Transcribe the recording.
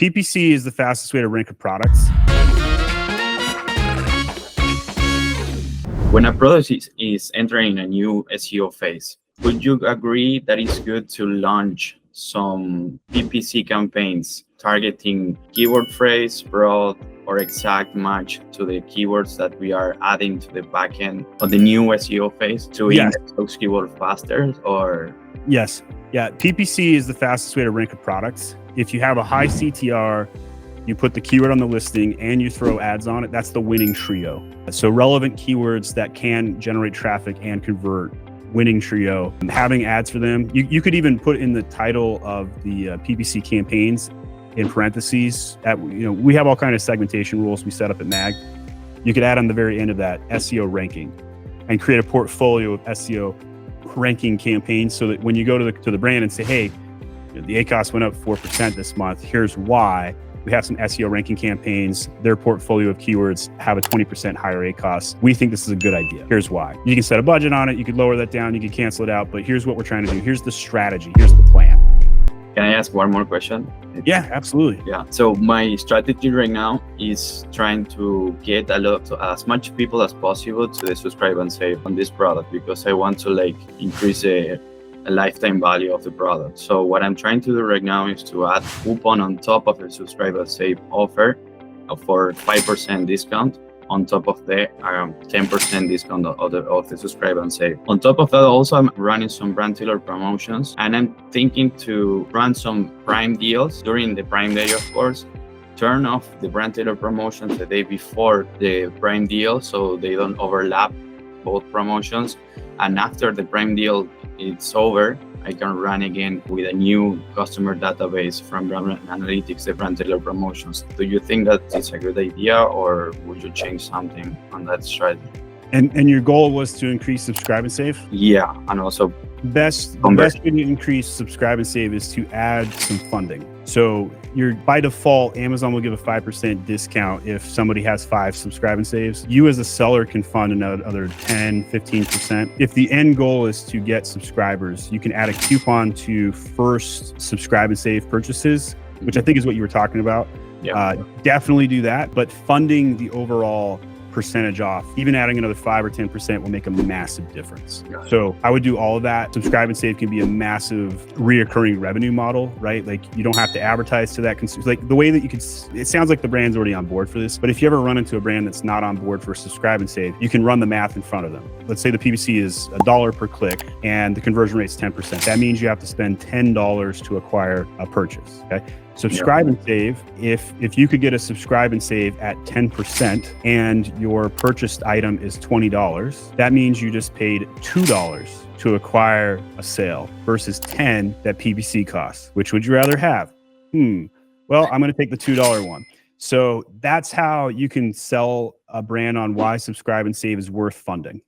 PPC is the fastest way to rank a product. When a product is entering a new SEO phase, would you agree that it's good to launch some PPC campaigns targeting keyword phrase, broad, or exact match to the keywords that we are adding to the backend of the new SEO phase to index those keywords faster? Or Yes. Yeah. PPC is the fastest way to rank a product. If you have a high CTR, you put the keyword on the listing and you throw ads on it, that's the winning trio. So relevant keywords that can generate traffic and convert, winning trio. Having ads for them, you could even put in the title of the PPC campaigns in parentheses. We have all kind of segmentation rules we set up at MAG. You could add on the very end of that SEO ranking and create a portfolio of SEO ranking campaigns so that when you go to the brand and say, hey, the ACOS went up 4% this month, here's why. We have some SEO ranking campaigns. Their portfolio of keywords have a 20% higher ACOS. We think this is a good idea. Here's why. You can set a budget on it. You could lower that down. You could cancel it out. But here's what we're trying to do. Here's the strategy. Here's the plan. can I ask one more question? Yeah, absolutely. Yeah. So my strategy right now is trying to get as much people as possible to the subscribe and save on this product, because I want to increase a lifetime value of the product. So what I'm trying to do right now is to add coupon on top of the subscribe and save offer for 5% discount on top of the 10% discount of the subscribe and save. On top of that, also I'm running some brand tailored promotions, and I'm thinking to run some Prime deals during the Prime Day, of course. Turn off the brand tailored promotions the day before the Prime deal so they don't overlap both promotions. And after the Prime deal is over, I can run again with a new customer database from Brand Analytics, the brand tailored promotions. Do you think that it's a good idea, or would you change something on that strategy? And your goal was to increase subscribe and save? Yeah, and also the best way to increase subscribe and save is to add some funding. So by default, Amazon will give a 5% discount if somebody has 5 subscribe and saves. You as a seller can fund another 10, 15%. If the end goal is to get subscribers, you can add a coupon to first subscribe and save purchases, which I think is what you were talking about. Yeah. Definitely do that, but funding the overall percentage off, even adding another 5 or 10% will make a massive difference. Yeah. So I would do all of that. Subscribe and save can be a massive reoccurring revenue model, right? Like you don't have to advertise to that consumer. Like the way that it sounds like the brand's already on board for this, but if you ever run into a brand that's not on board for subscribe and save, you can run the math in front of them. Let's say the PPC is $1 per click and the conversion rate's 10%. That means you have to spend $10 to acquire a purchase, okay? Subscribe and save, if you could get a subscribe and save at 10% and your purchased item is $20, that means you just paid $2 to acquire a sale versus $10 that PPC costs. Which would you rather have? Well, I'm going to take the $2 one. So that's how you can sell a brand on why subscribe and save is worth funding.